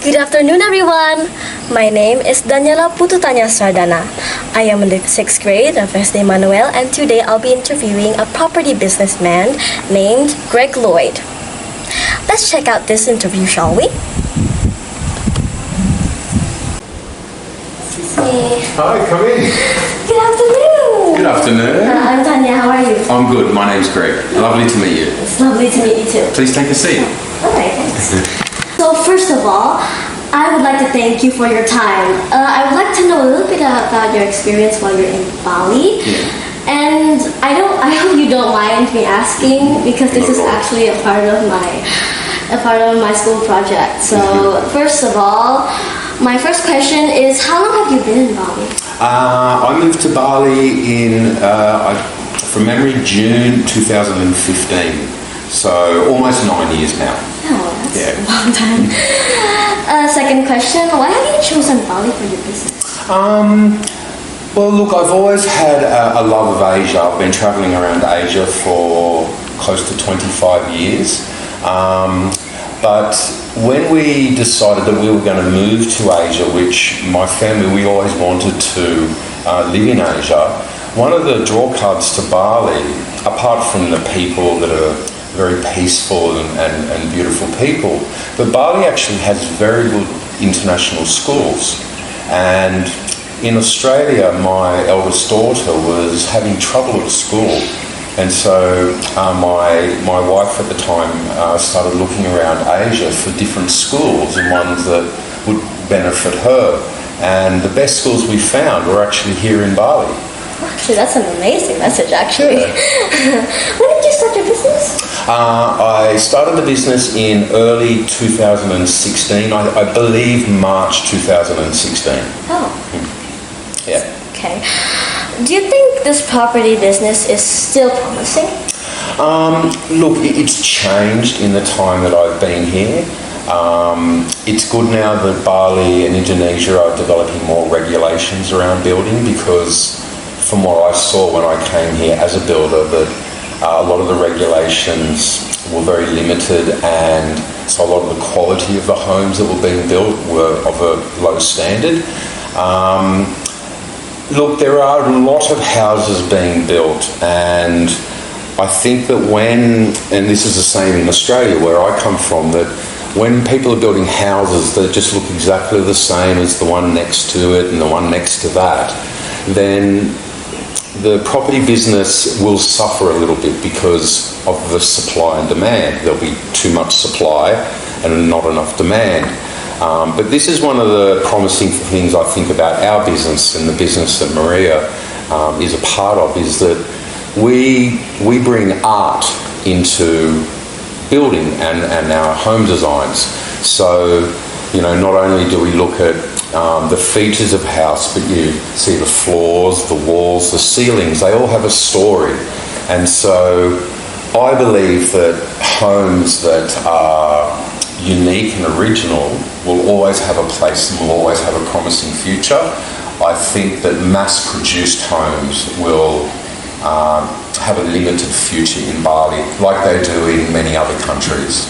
Good afternoon, everyone. My name is Daniela Pututanya Sardana. I am in the 6th grade of SD Manuel, and today I'll be interviewing a property businessman named Greg Lloyd. Let's check out this interview, shall we? Excuse me. Hi, come in. Good afternoon. Good afternoon. I'm Tanya. How are you? I'm good. My name's Greg. Lovely to meet you. It's lovely to meet you too. Please take a seat. Alright, thanks. So first of all, I would like to thank you for your time. I would like to know a little bit about your experience while you're in Bali. Yeah. And I hope you don't mind me asking, because this is actually a part of my school project. So first of all, my first question is, how long have you been in Bali? I moved to Bali in, from memory, June 2015. So almost 9 years now. Oh, that's a long time. Second question, why have you chosen Bali for your business? Well, look, I've always had a love of Asia. I've been travelling around Asia for close to 25 years. But when we decided that we were going to move to Asia, which my family, we always wanted to live in Asia, one of the draw cards to Bali, apart from the people that are very peaceful and beautiful people, but Bali actually has very good international schools. And in Australia, my eldest daughter was having trouble at school. And so my wife at the time started looking around Asia for different schools and ones that would benefit her. And the best schools we found were actually here in Bali. Actually, that's an amazing message, actually. Yeah. When did you start your business? I started the business in early 2016, I believe March 2016. Oh. Yeah. Okay. Do you think this property business is still promising? Look, it's changed in the time that I've been here. It's good now that Bali and Indonesia are developing more regulations around building, because from what I saw when I came here as a builder, that a lot of the regulations were very limited, and so a lot of the quality of the homes that were being built were of a low standard. Look, there are a lot of houses being built, and I think that and this is the same in Australia where I come from, that when people are building houses that just look exactly the same as the one next to it and the one next to that, then the property business will suffer a little bit because of the supply and demand. There'll be too much supply and not enough demand. But this is one of the promising things I think about our business, and the business that Maria is a part of, is that we bring art into building and our home designs. So, not only do we look at the features of a house, but you see the floors, the walls, the ceilings, they all have a story. And so I believe that homes that are unique and original will always have a place and will always have a promising future. I think that mass-produced homes will have a limited future in Bali, like they do in many other countries.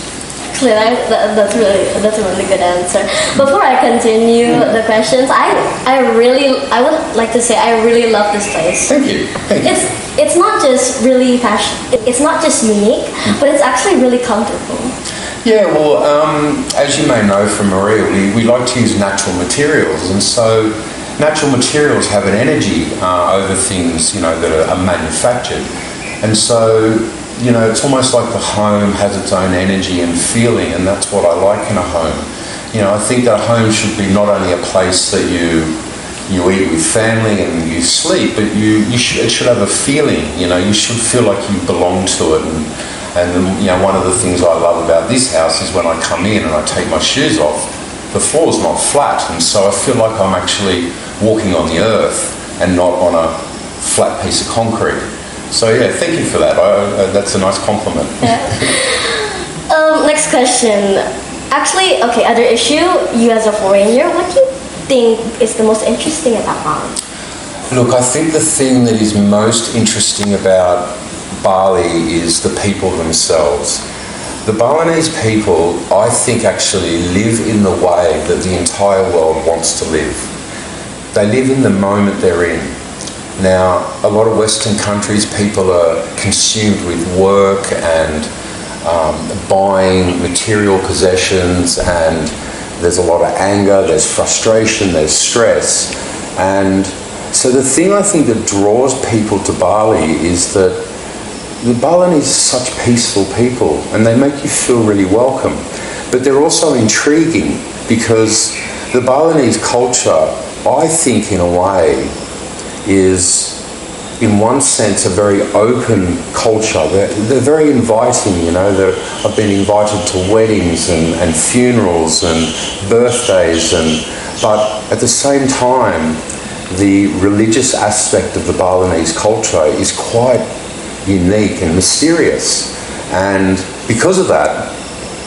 Clearly, that's a really good answer. Before I continue the questions, I would like to say I really love this place. Thank you. It's not just really fashion. It's not just unique, but it's actually really comfortable. Yeah, well, as you may know from Maria, we like to use natural materials, and so natural materials have an energy over things, that are manufactured. And so, it's almost like the home has its own energy and feeling, and that's what I like in a home. I think that a home should be not only a place that you eat with family and you sleep, but it should have a feeling. You should feel like you belong to it. And one of the things I love about this house is when I come in and I take my shoes off, the floor's not flat, and so I feel like I'm actually walking on the earth and not on a flat piece of concrete. So yeah, thank you for that. That's a nice compliment. Yeah. Next question. Actually, okay, other issue, you as a foreigner, what do you think is the most interesting about Bali? Look, I think the thing that is most interesting about Bali is the people themselves. The Balinese people, I think, actually live in the way that the entire world wants to live. They live in the moment they're in. Now, a lot of Western countries, people are consumed with work and buying material possessions, and there's a lot of anger, there's frustration, there's stress. And so the thing I think that draws people to Bali is that the Balinese are such peaceful people and they make you feel really welcome. But they're also intriguing because the Balinese culture, I think in a way, is in one sense a very open culture. They're very inviting, you know. I've been invited to weddings and funerals and birthdays, but at the same time the religious aspect of the Balinese culture is quite unique and mysterious, and because of that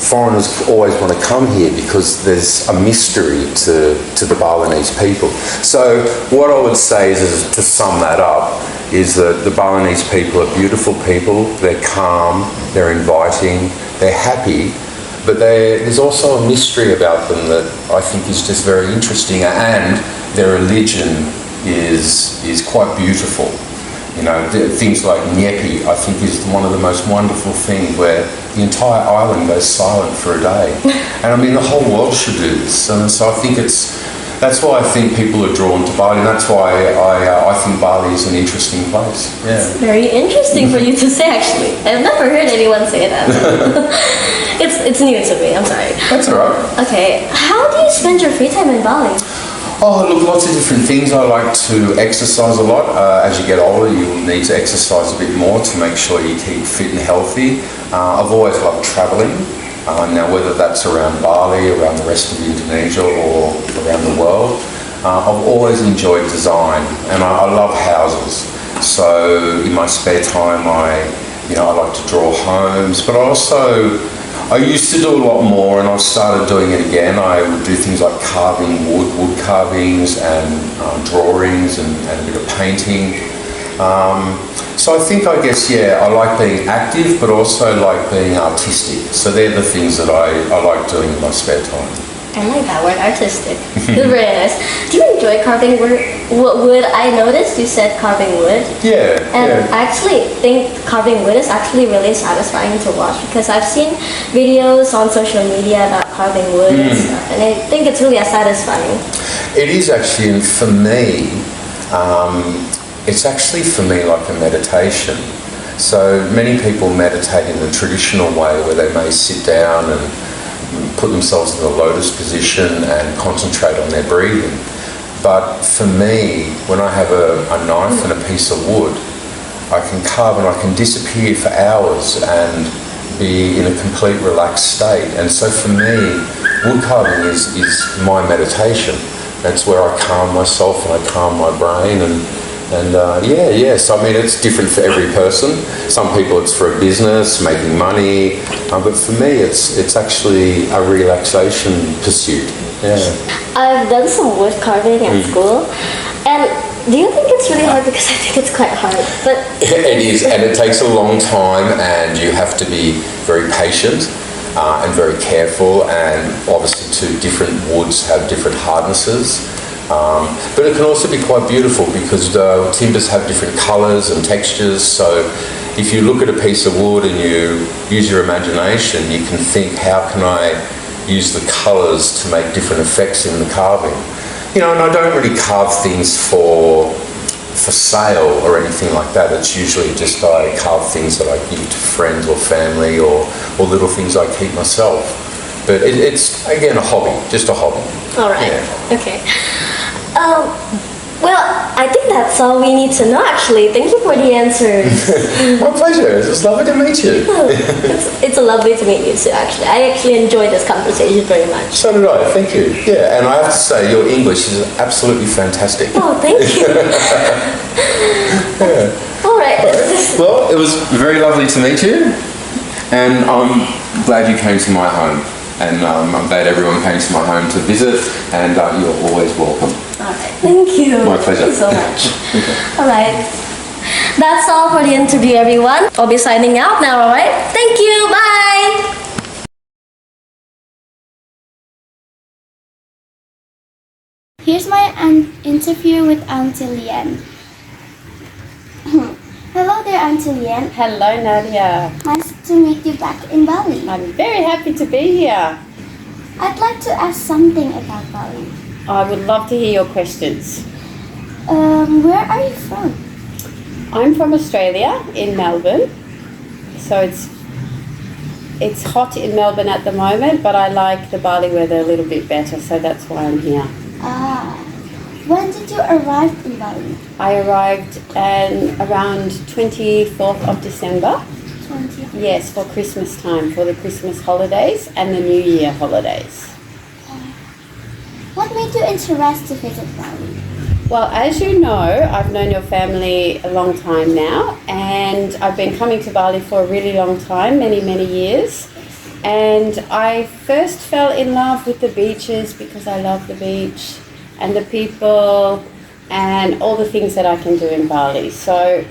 foreigners always want to come here because there's a mystery to the Balinese people. So what I would say is to sum that up, is that the Balinese people are beautiful people, they're calm, they're inviting, they're happy, but there's also a mystery about them that I think is just very interesting, and their religion is quite beautiful. You know, things like Nyepi, I think, is one of the most wonderful things, where the entire island goes silent for a day. And I mean, the whole world should do this. And so I think that's why I think people are drawn to Bali, and that's why I think Bali is an interesting place. Yeah. It's very interesting for you to say, actually. I've never heard anyone say that. It's new to me, I'm sorry. That's all right. Okay, how do you spend your free time in Bali? Oh, look, lots of different things. I like to exercise a lot. As you get older, you need to exercise a bit more to make sure you keep fit and healthy. I've always loved travelling. Now, whether that's around Bali, around the rest of Indonesia, or around the world, I've always enjoyed design, and I love houses. So in my spare time, I like to draw homes, but I used to do a lot more, and I've started doing it again. I would do things like carving wood carvings and drawings and a bit of painting. So I think, I guess, I like being active, but also like being artistic. So they're the things that I like doing in my spare time. I like that word, artistic. It's very nice. Do you enjoy carving wood? I noticed you said carving wood. Yeah. And I actually think carving wood is actually really satisfying to watch, because I've seen videos on social media about carving wood and stuff, and I think it's really satisfying. It is actually, and for me, it's actually for me like a meditation. So many people meditate in the traditional way, where they may sit down and put themselves in the lotus position and concentrate on their breathing. But for me, when I have a knife and a piece of wood, I can carve and I can disappear for hours and be in a complete relaxed state. And so for me, wood carving is my meditation. That's where I calm myself and I calm my brain, so I mean, it's different for every person. Some people it's for a business, making money, but for me it's actually a relaxation pursuit. Yeah. I've done some wood carving at school, and do you think it's really hard? Because I think it's quite hard. But it is, and it takes a long time, and you have to be very patient and very careful, and obviously too, different woods have different hardnesses. But it can also be quite beautiful, because timbers have different colours and textures. So if you look at a piece of wood and you use your imagination, you can think, how can I use the colours to make different effects in the carving? You know, and I don't really carve things for sale or anything like that. It's usually just I carve things that I give to friends or family, or little things I keep myself. But it's, again, a hobby, just a hobby. all right, Yeah. okay. Well, I think that's all we need to know, actually. Thank you for the answers. My pleasure. It's lovely to meet you. It's lovely to meet you too, actually. I actually enjoyed this conversation very much. So did I. Thank you. Yeah, and I have to say, your English is absolutely fantastic. Oh, thank you. Yeah. All right. Well, it was very lovely to meet you, and I'm glad you came to my home. And I'm glad everyone came to my home to visit, and you're always welcome. All right. Thank you. My pleasure. Thank you so much. All right. That's all for the interview, everyone. I'll be signing out now, all right? Thank you. Bye. here's my interview with Auntie Lian. Hello there, Auntie Lian. Hello, Nadia. Nice to meet you back in Bali. I'm very happy to be here. I'd like to ask something about Bali. I would love to hear your questions. Where are you from? I'm from Australia, in Melbourne. So it's hot in Melbourne at the moment, but I like the Bali weather a little bit better, so that's why I'm here. When did you arrive in Bali? I arrived around 24th of December. 20. Yes, for Christmas time, for the Christmas holidays and the New Year holidays. What made you interested to visit Bali? Well, as you know, I've known your family a long time now, and I've been coming to Bali for a really long time, many, many years. And I first fell in love with the beaches because I love the beach and the people and all the things that I can do in Bali. So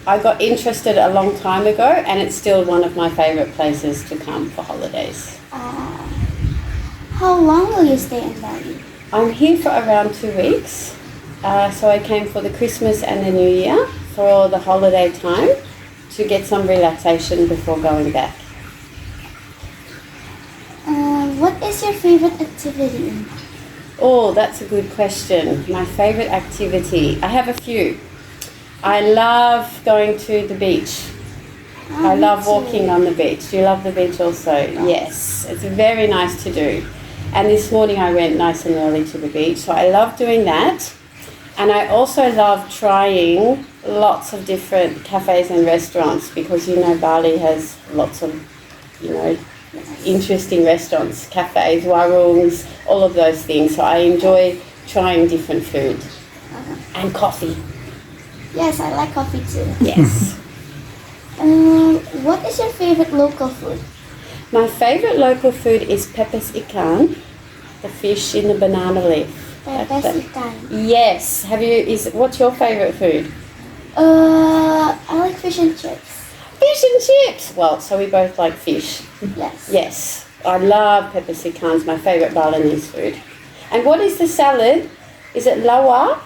I got interested a long time ago, and it's still one of my favourite places to come for holidays. How long will you stay in Bali? I'm here for around 2 weeks. So I came for the Christmas and the New Year for the holiday time to get some relaxation before going back. What is your favorite activity in Bali? Oh, that's a good question. My favourite activity, I have a few. I love going to the beach. I love walking on the beach. Do you love the beach also? Yes, it's very nice to do. And this morning I went nice and early to the beach, so I love doing that. And I also love trying lots of different cafes and restaurants because, you know, Bali has lots of, you know, interesting restaurants, cafes, warungs, all of those things. So I enjoy trying different food and coffee. Yes, I like coffee too. Yes. What is your favorite local food? My favourite local food is pepes ikan, the fish in the banana leaf. Pepes ikan. Yes. What's your favourite food? I like fish and chips. Fish and chips. Well, so we both like fish. Yes. Yes. I love pepes ikan. It's my favourite Balinese food. And what is the salad? Is it lawa?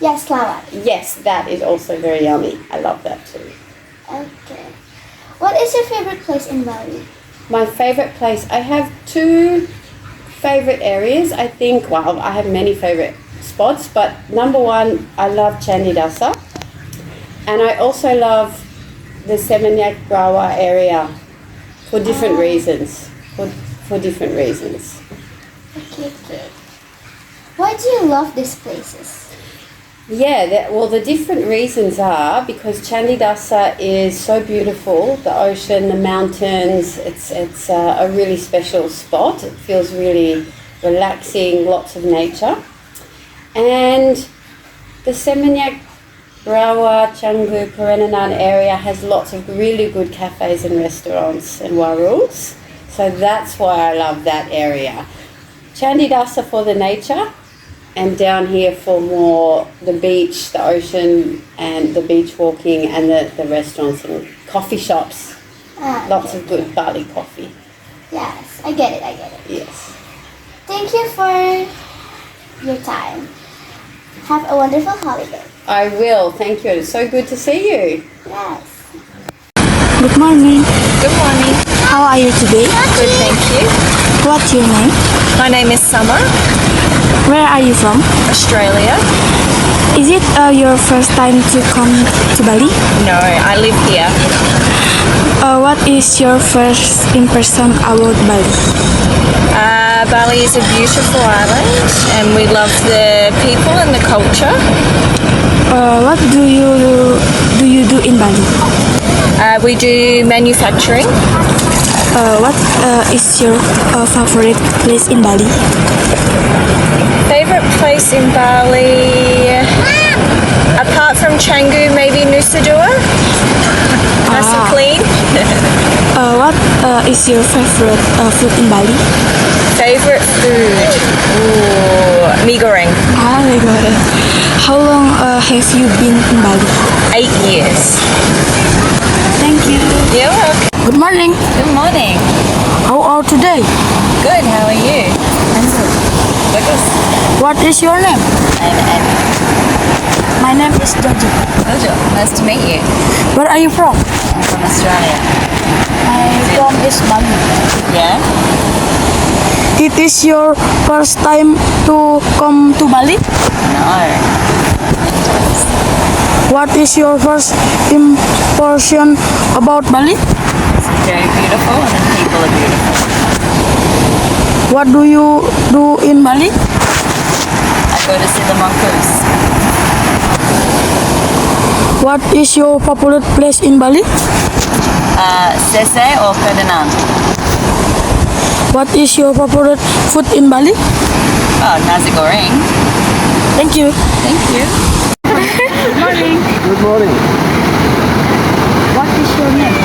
Yes, lawar. Yes, that is also very yummy. I love that too. Okay. What is your favorite place in Bali? My favourite place, I have two favourite areas. I think, well, I have many favourite spots, but number one, I love Candi Dasa. And I also love the Seminyak Brawa area for different reasons. For different reasons. Okay. Why do you love these places? Yeah, the different reasons are because Candi Dasa is so beautiful, the ocean, the mountains, it's a really special spot. It feels really relaxing, lots of nature. And the Seminyak, Brawa, Canggu, Perenanan area has lots of really good cafes and restaurants and warungs. So that's why I love that area. Candi Dasa for the nature, and down here for more the beach, the ocean, and the beach walking, and the restaurants and coffee shops. Lots of good Bali coffee. Yes, I get it. Yes. Thank you for your time. Have a wonderful holiday. I will. Thank you. It's so good to see you. Yes. Good morning. Good morning. How are you today? Good, thank you. What's your name? My name is Summer, Where are you from? Australia. Is it your first time to come to Bali? No, I live here. What is your first impression about Bali? Bali is a beautiful island and we love the people and the culture. What do you do in Bali? We do manufacturing. What is your favorite place in Bali? Favorite place in Bali, apart from Canggu, maybe Nusa Dua. Nice and clean. What is your favorite food in Bali? Favorite food, mee goreng. I got it. How long have you been in Bali? 8 years. Thank you. You're welcome. Good morning. Good morning. How are you today? Good, how are you? I'm good. Bagus. What is your name? I'm Annie. My name is Jojo. Jojo, nice to meet you. Where are you from? I'm from Australia. I'm from East Bali. Yeah? It is your first time to come to Bali? No. What is your first impression about Bali? It's very beautiful and the people are beautiful. What do you do in Bali? I go to see the mongoose. What is your favorite place in Bali? Sese or Ferdinand? What is your favorite food in Bali? Oh, nasi goreng. Thank you. Thank you. Good morning. What is your name?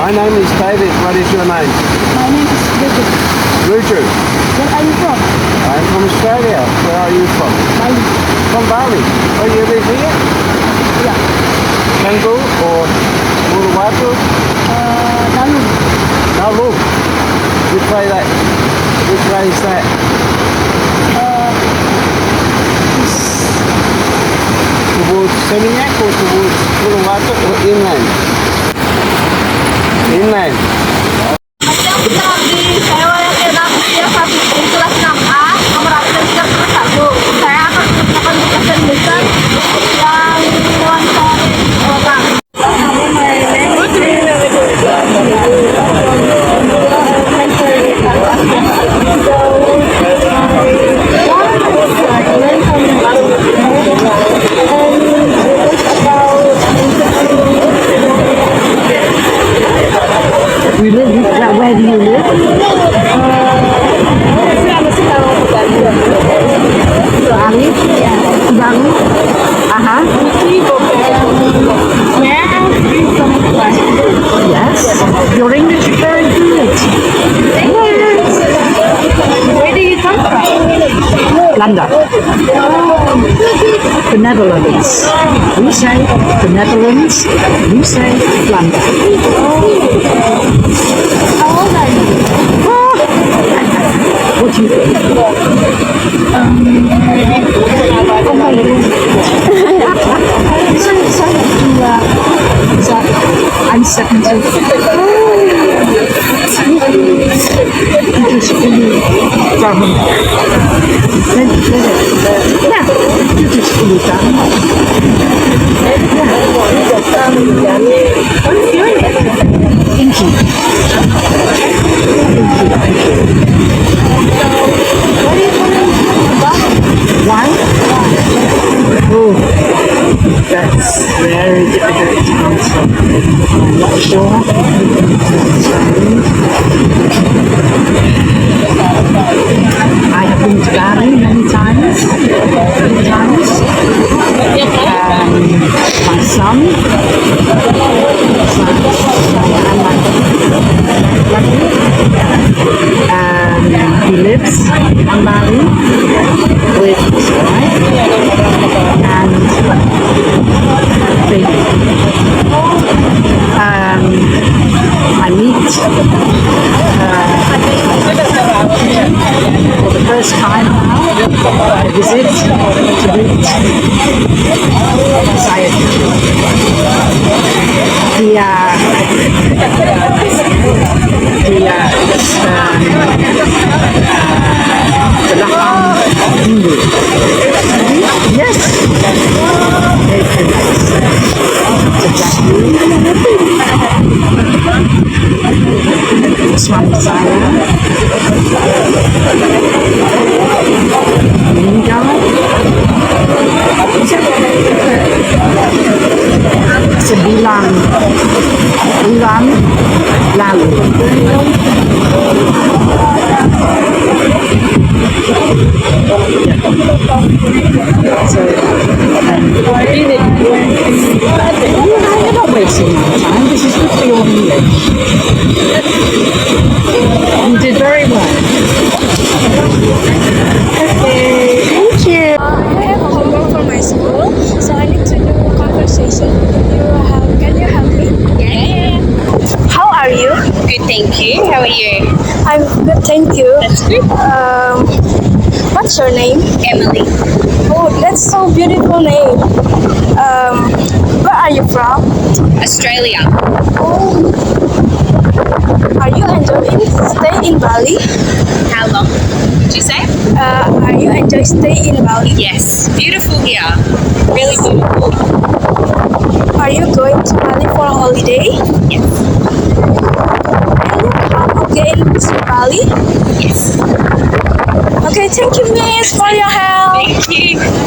My name is David. What is your name? My name is Jojo. Luju. Where are you from? I'm from Australia. Where are you from? Bali. From Bali. Oh, you live here? Yeah. Canggu or Uluwatu? Dalu. Nalu. Which way that? Which way is that? Towards Seminyak or towards Uluwatu or inland? Inland. Where do you live? Bali? Bali? Yes. Your English is very good. Yes. Where do you come from? London. The Netherlands. We say the Netherlands. You say London. How old are you? What do you think? I'm 70. Why? Oh, that's very difficult to answer. I'm not sure. I have been to Bali many times. My son, he lives in Bali with his wife, and I meet for the first time I visit to meet Yes. Swami Saya. Meninggal. Sembilan bulan lalu. So, you're not wasting my time. This is good for your English. You did very well. Okay, thank you. I have homework for my school, so I need to do a conversation. Can you help me? Yeah. How are you? Good, thank you. How are you? I'm good, thank you. That's good. What's your name? Emily. Oh, that's so beautiful name. Where are you from? Australia. Oh, are you enjoying stay in Bali? How long did you say? Are you enjoying stay in Bali? Yes. Beautiful here. Really beautiful. Are you going to Bali for a holiday? Yes. Will you come again to Bali? Yes. Okay, thank you, Miss, for your help. Thank you.